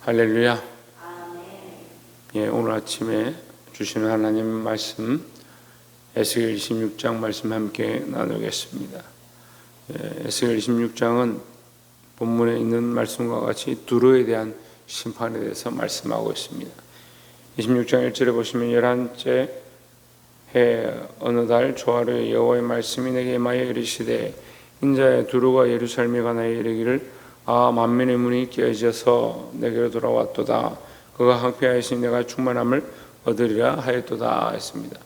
할렐루야. 예, 오늘 아침에 주시는 하나님 말씀 에스겔 26장 말씀 함께 나누겠습니다. 에스겔 26장은 본문에 있는 말씀과 같이 두로에 대한 심판에 대해서 말씀하고 있습니다. 26장 1절에 보시면 11째 해 어느 달 조하루에 여호와의 말씀이 내게 임하여 이르시되 인자의 두로가 예루살렘에 관하여 이르기를 만민의 문이 깨어져서 내게로 돌아왔도다. 그가 항폐하였으니 내가 충만함을 얻으리라 하였도다 했습니다.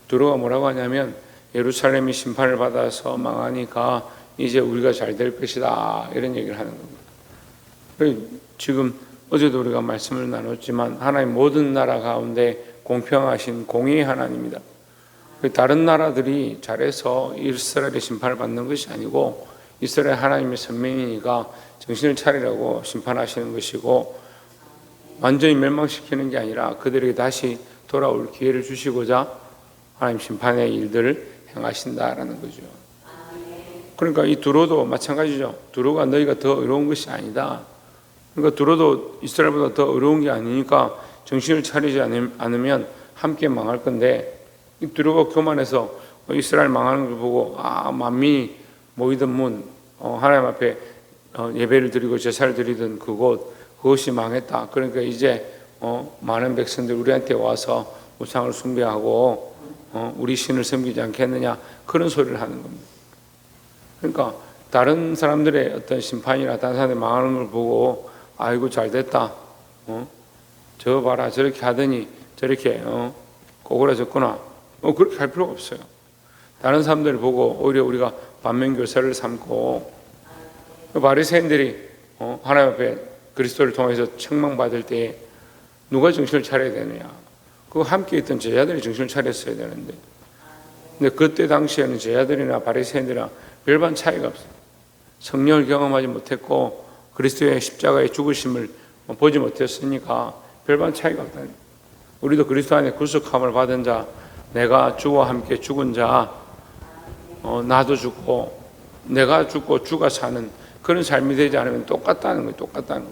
두로가 뭐라고 하냐면 예루살렘이 심판을 받아서 망하니까 이제 우리가 잘 될 것이다 이런 얘기를 하는 겁니다. 지금 어제도 우리가 말씀을 나눴지만 하나님 모든 나라 가운데 공평하신 공의의 하나님입니다. 다른 나라들이 잘해서 이스라엘의 심판을 받는 것이 아니고 이스라엘 하나님의 선민이니까 정신을 차리라고 심판하시는 것이고, 완전히 멸망시키는 게 아니라 그들에게 다시 돌아올 기회를 주시고자 하나님 심판의 일들을 행하신다라는 거죠. 그러니까 이 두로도 마찬가지죠. 두로가 너희가 더 어려운 것이 아니다. 그러니까 두로도 이스라엘보다 더 어려운 게 아니니까 정신을 차리지 않으면 함께 망할 건데, 이 두로가 교만해서 이스라엘 망하는 걸 보고 만민이 모이던 문, 하나님 앞에 예배를 드리고 제사를 드리던 그것이 망했다. 그러니까 이제 많은 백성들 우리한테 와서 우상을 숭배하고 우리 신을 섬기지 않겠느냐, 그런 소리를 하는 겁니다. 그러니까 다른 사람들의 어떤 심판이나 다른 사람들이 망하는 걸 보고 아이고 잘 됐다, 저 봐라 저렇게 하더니 저렇게 꼬그라졌구나, 그렇게 할 필요가 없어요. 다른 사람들을 보고 오히려 우리가 반면교사를 삼고, 바리새인들이 하나님 앞에 그리스도를 통해서 책망받을 때 누가 정신을 차려야 되느냐? 그 함께 있던 제자들이 정신을 차렸어야 되는데, 근데 그때 당시에는 제자들이나 바리새인들이나 별반 차이가 없어요. 성령을 경험하지 못했고 그리스도의 십자가의 죽으심을 보지 못했으니까 별반 차이가 없다. 우리도 그리스도 안에 구속함을 받은 자, 내가 주와 함께 죽은 자, 나도 죽고 내가 죽고 주가 사는 그런 삶이 되지 않으면 똑같다는 거예요. 똑같다는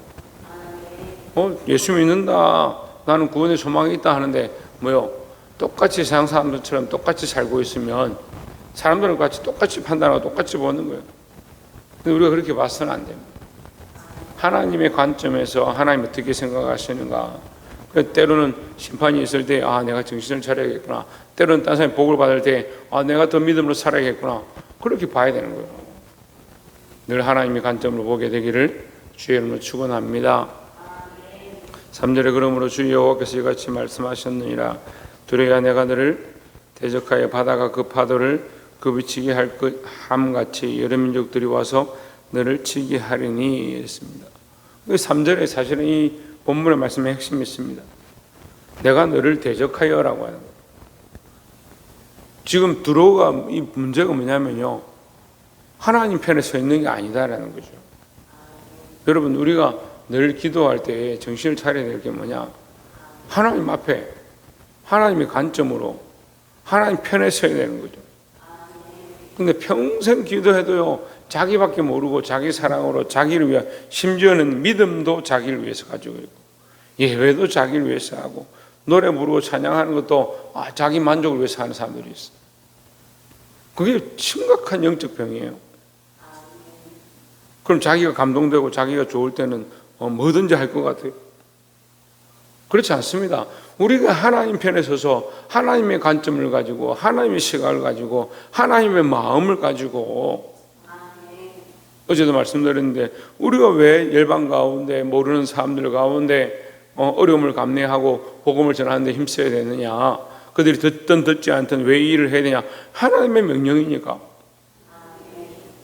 거예요. 예수 믿는다, 나는 구원의 소망이 있다 하는데 똑같이 세상 사람들처럼 똑같이 살고 있으면 사람들은 같이 똑같이 판단하고 똑같이 보는 거예요. 근데 우리가 그렇게 봐서는 안 됩니다. 하나님의 관점에서 하나님 어떻게 생각하시는가. 때로는 심판이 있을 때 내가 정신을 차려야겠구나. 때로는 다른 사람이 복을 받을 때 내가 더 믿음으로 살아야겠구나. 그렇게 봐야 되는 거예요. 늘 하나님의 관점으로 보게 되기를 주의 이름으로 축원합니다. 3절에 그러므로 주 여호와께서 이같이 말씀하셨느니라. 두려야 내가 너를 대적하여 바다가 그 파도를 굽이치게 할 것 함같이 여러 민족들이 와서 너를 치게 하리니 했습니다. 3절에 사실은 이 본문의 말씀의 핵심이 있습니다. 내가 너를 대적하여라고 하는 거예요. 지금 두로가 이 문제가 뭐냐면요, 하나님 편에 서 있는 게 아니다라는 거죠. 여러분, 우리가 늘 기도할 때 정신을 차려야 될 게 뭐냐, 하나님 앞에 하나님의 관점으로 하나님 편에 서야 되는 거죠. 근데 평생 기도해도요, 자기밖에 모르고 자기 사랑으로 자기를 위해, 심지어는 믿음도 자기를 위해서 가지고 있고 예배도 자기를 위해서 하고 노래 부르고 찬양하는 것도 자기 만족을 위해서 하는 사람들이 있어요. 그게 심각한 영적 병이에요. 그럼 자기가 감동되고 자기가 좋을 때는 뭐든지 할 것 같아요. 그렇지 않습니다. 우리가 하나님 편에 서서 하나님의 관점을 가지고 하나님의 시각을 가지고 하나님의 마음을 가지고, 어제도 말씀드렸는데 우리가 왜 열방 가운데 모르는 사람들 가운데 어려움을 감내하고 복음을 전하는 데 힘써야 되느냐, 그들이 듣든 듣지 않든 왜 이 일을 해야 되냐, 하나님의 명령이니까.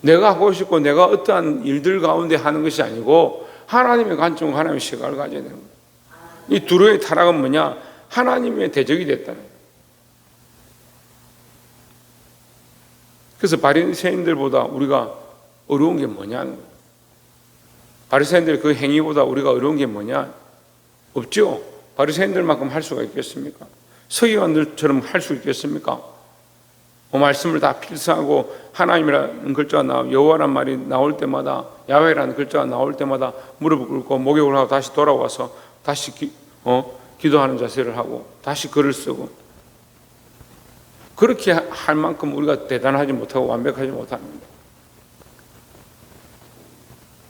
내가 하고 싶고 내가 어떠한 일들 가운데 하는 것이 아니고 하나님의 관점, 하나님의 시각을 가져야 되는 거예요. 이 두로의 타락은 뭐냐, 하나님의 대적이 됐다는 거예요. 그래서 바리새인들보다 우리가 어려운 게 뭐냐는 거예요. 바리새인들 그 행위보다 우리가 어려운 게 뭐냐? 없죠. 바리새인들만큼 할 수가 있겠습니까? 서기관들처럼 할 수 있겠습니까? 말씀을 다 필사하고 하나님이라는 글자가 여호와란 말이 나올 때마다 야훼라는 글자가 나올 때마다 무릎을 꿇고 목욕을 하고 다시 돌아와서 다시 기도하는 자세를 하고 다시 글을 쓰고, 그렇게 할 만큼 우리가 대단하지 못하고 완벽하지 못합니다.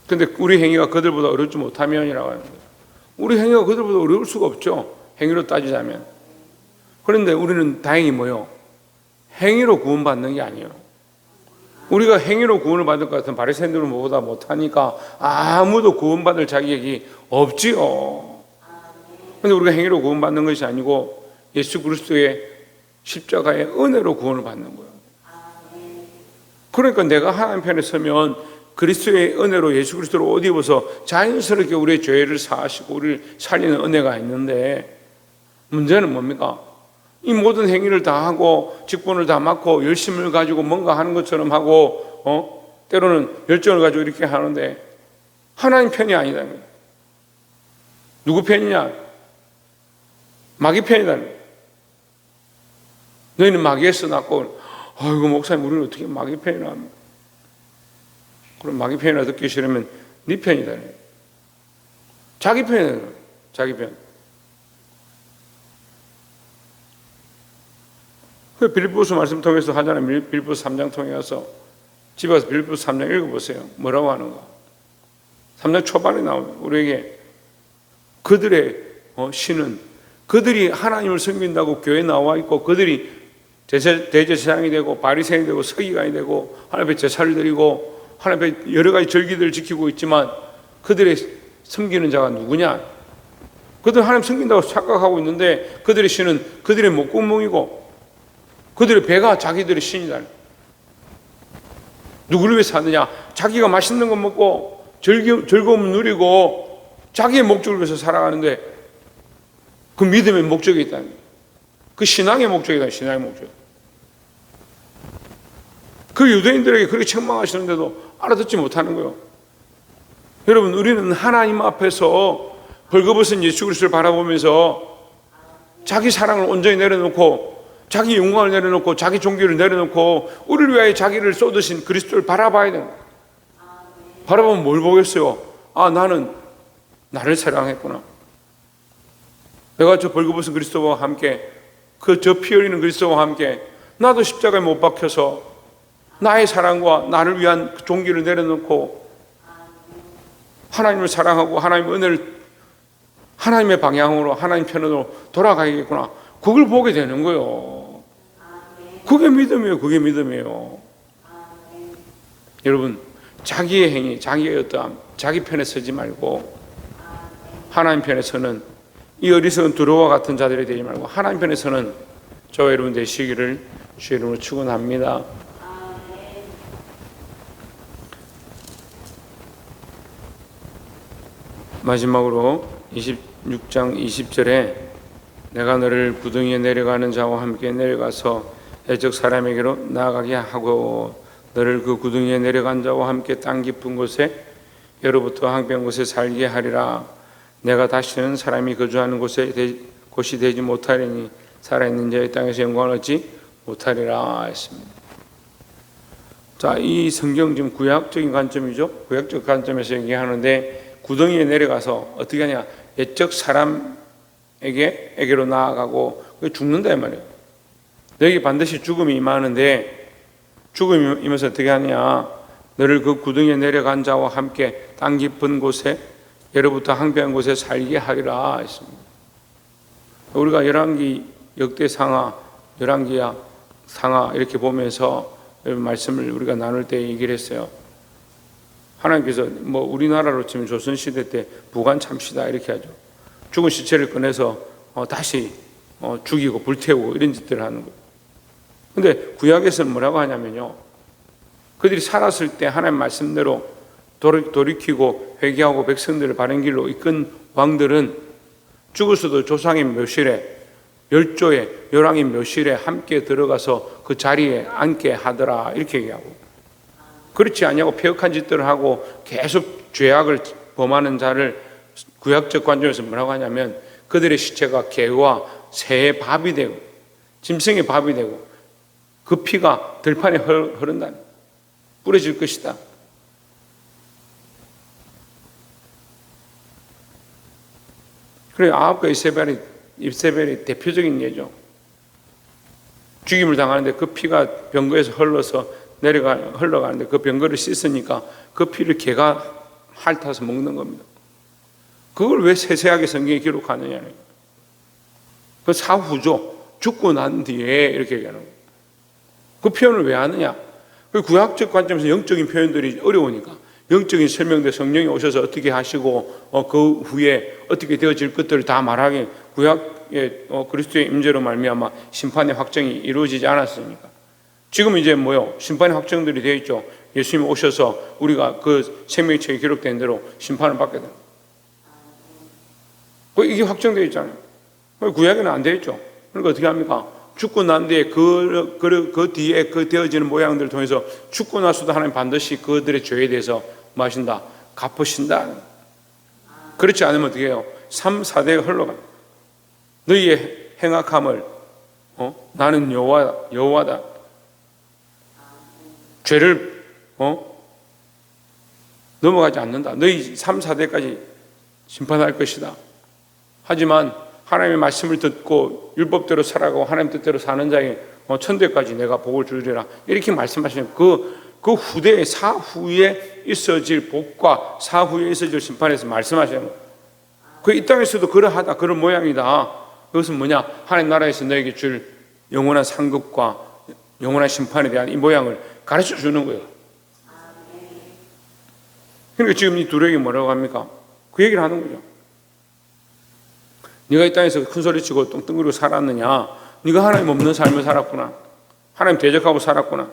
근데 우리 행위가 그들보다 어렵지 못하면이라고 하는 거예요. 우리 행위가 그들보다 어려울 수가 없죠, 행위로 따지자면. 그런데 우리는 다행히 뭐요? 행위로 구원받는 게 아니에요. 우리가 행위로 구원을 받을 것 같은 바리새인들은 뭐보다 못하니까 아무도 구원받을 자격이 없지요. 그런데 우리가 행위로 구원받는 것이 아니고 예수 그리스도의 십자가의 은혜로 구원을 받는 거예요. 그러니까 내가 하나님 편에 서면 그리스도의 은혜로, 예수 그리스도로 옷 입어서 자연스럽게 우리의 죄를 사하시고 우리를 살리는 은혜가 있는데, 문제는 뭡니까? 이 모든 행위를 다 하고 직분을 다 맡고 열심을 가지고 뭔가 하는 것처럼 하고 때로는 열정을 가지고 이렇게 하는데 하나님 편이 아니다. 누구 편이냐? 마귀 편이다. 너희는 마귀에서 났고, 아이고 목사님 우리는 어떻게 마귀 편이라 합니까? 그럼 마귀 편이라 듣기 싫으면 네 편이다. 자기 편이다. 자기 편. 그 빌립보서 말씀 통해서 하잖아요. 빌립보서 3장 통해서 집에 가서 빌립보서 3장 읽어보세요. 뭐라고 하는가? 3장 초반에 나오면 우리에게 그들의 신은, 그들이 하나님을 섬긴다고 교회에 나와 있고 그들이 대제사장이 되고 바리새인이 되고 서기관이 되고 하나님 앞에 제사를 드리고 하나님 앞에 여러 가지 절기들을 지키고 있지만 그들의 섬기는 자가 누구냐? 그들 하나님 섬긴다고 착각하고 있는데 그들의 신은 그들의 목구멍이고 그들의 배가 자기들의 신이다. 누구를 위해서 사느냐? 자기가 맛있는 거 먹고 즐거움을 누리고 자기의 목적을 위해서 살아가는데 그 믿음의 목적이 있다는 거예요. 그 신앙의 목적이다. 신앙의 목적. 그 유대인들에게 그렇게 책망하시는데도 알아듣지 못하는 거예요. 여러분, 우리는 하나님 앞에서 벌거벗은 예수 그리스도를 바라보면서 자기 사랑을 온전히 내려놓고 자기 영광을 내려놓고 자기 종교를 내려놓고 우리를 위하여 자기를 쏟으신 그리스도를 바라봐야 돼요. 바라보면 뭘 보겠어요? 아, 나는 나를 사랑했구나. 내가 저 벌거벗은 그리스도와 함께 저 피 흘리는 그리스도와 함께 나도 십자가에 못 박혀서 나의 사랑과 나를 위한 종기를 내려놓고 하나님을 사랑하고 하나님의 은혜를 하나님의 방향으로 하나님 편으로 돌아가야겠구나. 그걸 보게 되는 거예요. 그게 믿음이에요. 그게 믿음이에요. 여러분, 자기의 행위, 자기의 어떠함, 자기 편에 서지 말고 하나님 편에 서는 이 어리석은 두로와 같은 자들이 되지 말고 하나님 편에 서는 저와 여러분 되시기를 주의 이름으로 축원합니다. 마지막으로 26장 20절에 내가 너를 구덩이에 내려가는 자와 함께 내려가서 애적 사람에게로 나아가게 하고 너를 그 구덩이에 내려간 자와 함께 땅 깊은 곳에 예로부터 항변 곳에 살게 하리라. 내가 다시는 사람이 거주하는 곳이 되지 못하리니 살아있는 자의 땅에서 영광을 얻지 못하리라 했습니다. 자, 이 성경 지금 구약적인 관점이죠. 구약적 관점에서 얘기하는데 구덩이에 내려가서 어떻게 하냐? 옛적 사람에게로 나아가고 죽는다 이 말이에요. 너에게 반드시 죽음이 임하는데 죽음이 임해서 어떻게 하냐? 너를 그 구덩이에 내려간 자와 함께 땅 깊은 곳에 예로부터 항변한 곳에 살게 하리라 했습니다. 우리가 열왕기 역대상하, 열왕기야 상하 이렇게 보면서 말씀을 우리가 나눌 때 얘기를 했어요. 하나님께서 뭐 우리나라로 치면 조선시대 때 부관참시다 이렇게 하죠. 죽은 시체를 꺼내서 다시 죽이고 불태우고 이런 짓들을 하는 거예요. 근데 구약에서는 뭐라고 하냐면요, 그들이 살았을 때 하나님 말씀대로 돌이키고 회개하고 백성들을 바른 길로 이끈 왕들은 죽었어도 조상의 묘실에 멸조에 열왕의 묘실에 함께 들어가서 그 자리에 앉게 하더라 이렇게 얘기하고, 그렇지 않냐고 폐역한 짓들을 하고 계속 죄악을 범하는 자를 구약적 관점에서 뭐라고 하냐면 그들의 시체가 개와 새의 밥이 되고 짐승의 밥이 되고 그 피가 들판에 흐른다, 뿌려질 것이다. 그래 아합과 이세벨이 대표적인 예죠. 죽임을 당하는데 그 피가 병거에서 흘러서 흘러가는데 그 병거를 씻으니까 그 피를 개가 핥아서 먹는 겁니다. 그걸 왜 세세하게 성경에 기록하느냐는 그 사후죠. 죽고 난 뒤에 이렇게 얘기하는 거예요. 그 표현을 왜 하느냐? 그 구약적 관점에서 영적인 표현들이 어려우니까 영적인 설명대 성령이 오셔서 어떻게 하시고 그 후에 어떻게 되어질 것들을 다 말하게 구약의 그리스도의 임재로 말미암아 심판의 확정이 이루어지지 않았으니까 지금 이제 뭐요? 심판의 확정들이 되어 있죠. 예수님 오셔서 우리가 그 생명책에 기록된 대로 심판을 받게 됩니다. 이게 확정되어 있잖아요. 구약에는 안 되어 있죠. 그러니까 어떻게 합니까? 죽고 난 뒤에 그 뒤에 그 되어지는 모양들을 통해서 죽고 나서도 하나님 반드시 그들의 죄에 대해서 뭐 하신다? 갚으신다. 그렇지 않으면 어떻게 해요? 3, 4대가 흘러가. 너희의 행악함을 나는 여호와다. 죄를 넘어가지 않는다. 너희 3, 4대까지 심판할 것이다. 하지만 하나님의 말씀을 듣고 율법대로 살아가고 하나님 뜻대로 사는 자에 천대까지 내가 복을 주리라. 이렇게 말씀하시는 그 후대의 사후에 있어질 복과 사후에 있어질 심판에서 말씀하시는 거예요. 그 이 땅에서도 그러하다, 그런 모양이다. 그것은 뭐냐? 하나님 나라에서 너에게 줄 영원한 상급과 영원한 심판에 대한 이 모양을 가르쳐 주는 거예요. 그러니까 지금 이 둘에게 뭐라고 합니까? 그 얘기를 하는 거죠. 네가 이 땅에서 큰 소리치고 뚱뚱거리고 살았느냐? 네가 하나님 없는 삶을 살았구나. 하나님 대적하고 살았구나.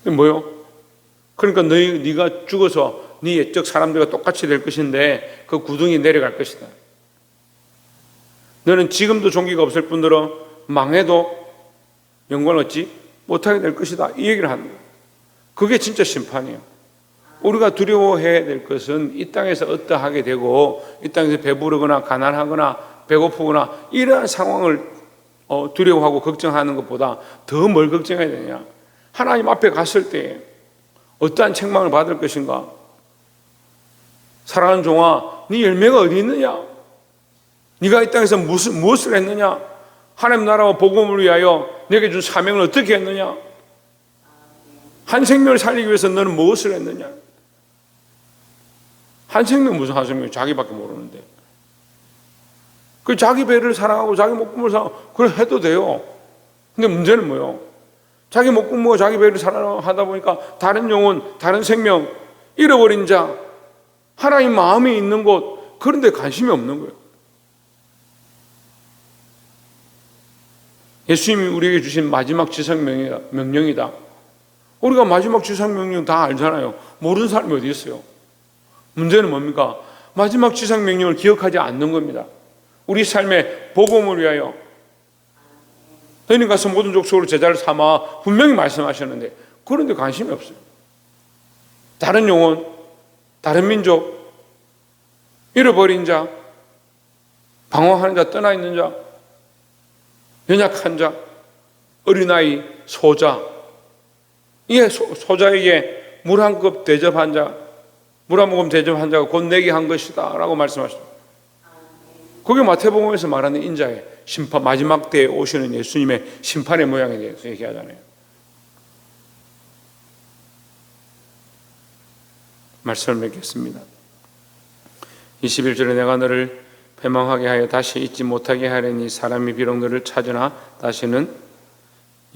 그게 뭐요? 그러니까 네가 죽어서 네 옛적 사람들과 똑같이 될 것인데 그 구덩이 내려갈 것이다. 너는 지금도 종기가 없을 뿐더러 망해도 영광을 얻지 못하게 될 것이다. 이 얘기를 하는 거예요. 그게 진짜 심판이에요. 우리가 두려워해야 될 것은 이 땅에서 어떠하게 되고 이 땅에서 배부르거나 가난하거나 배고프거나 이러한 상황을 두려워하고 걱정하는 것보다 더 뭘 걱정해야 되냐? 하나님 앞에 갔을 때 어떠한 책망을 받을 것인가? 사랑하는 종아, 네 열매가 어디 있느냐? 네가 이 땅에서 무엇을 했느냐? 하나님 나라와 복음을 위하여 내게 준 사명을 어떻게 했느냐? 한 생명을 살리기 위해서 너는 무엇을 했느냐? 한 생명 무슨 한 생명? 자기밖에 모르는데. 그 자기 배를 사랑하고 자기 목숨을 사랑하고 그걸 해도 돼요. 근데 문제는 뭐예요? 자기 목숨과 자기 배를 사랑하다 보니까 다른 영혼, 다른 생명, 잃어버린 자, 하나님 마음에 있는 곳, 그런 데 관심이 없는 거예요. 예수님이 우리에게 주신 마지막 지상명령이다. 우리가 마지막 지상명령 다 알잖아요. 모르는 사람이 어디 있어요? 문제는 뭡니까? 마지막 지상명령을 기억하지 않는 겁니다. 우리 삶의 복음을 위하여 너희는 가서 모든 족속으로 제자를 삼아 분명히 말씀하셨는데 그런데 관심이 없어요. 다른 영혼, 다른 민족, 잃어버린 자, 방황하는 자, 떠나 있는 자, 연약한 자, 어린아이, 소자, 이게 소자에게 물 한 컵 대접한 자, 물 한 모금 대접한 자가 곧 내게 한 것이다 라고 말씀하셨습니다. 그게 마태복음에서 말하는 인자의 심판, 마지막 때에 오시는 예수님의 심판의 모양에 대해서 얘기하잖아요. 말씀을 맺겠습니다. 21절에 내가 너를 패망하게 하여 다시 잊지 못하게 하려니 사람이 비록 너를 찾으나 다시는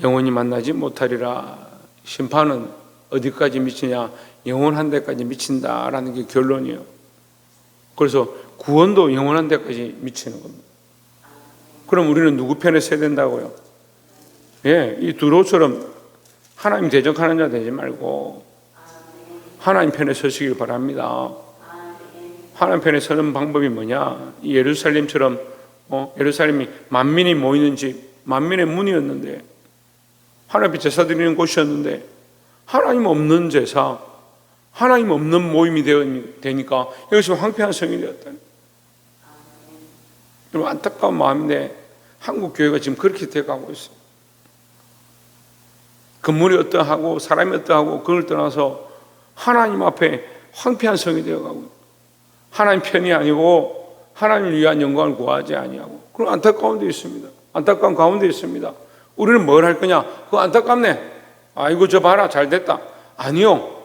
영원히 만나지 못하리라. 심판은 어디까지 미치냐? 영원한 데까지 미친다라는 게 결론이에요. 그래서 구원도 영원한 데까지 미치는 겁니다. 그럼 우리는 누구 편에 서야 된다고요? 이 두로처럼 하나님 대적하는 자 되지 말고 하나님 편에 서시길 바랍니다. 하나님 편에 서는 방법이 뭐냐? 이 예루살렘처럼 예루살렘이 만민이 모이는 집, 만민의 문이었는데 하나님 앞에 제사 드리는 곳이었는데 하나님 없는 제사, 하나님 없는 모임이 되니까 여기서 황폐한 성이 되었다니. 여러분 안타까운 마음인데 한국 교회가 지금 그렇게 돼가고 있어요. 건물이 어떠하고 사람이 어떠하고 그걸 떠나서 하나님 앞에 황폐한 성이 되어가고 하나님 편이 아니고 하나님을 위한 영광을 구하지 아니하고 그런 안타까운 데 있습니다. 안타까운 가운데 있습니다. 우리는 뭘 할 거냐? 그거 안타깝네. 아이고 저 봐라 잘 됐다. 아니요.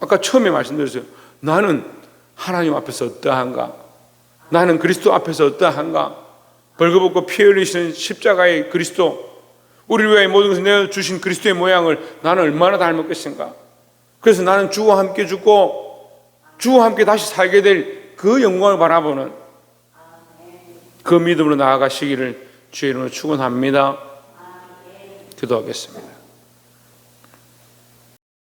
아까 처음에 말씀드렸어요. 나는 하나님 앞에서 어떠한가? 나는 그리스도 앞에서 어떠한가? 벌거벗고 피 흘리시는 십자가의 그리스도, 우리를 위하여 모든 것을 내어주신 그리스도의 모양을 나는 얼마나 닮았겠는가? 그래서 나는 주와 함께 죽고 주와 함께 다시 살게 될 그 영광을 바라보는 그 믿음으로 나아가시기를 주의 이름으로 축원합니다. 기도하겠습니다.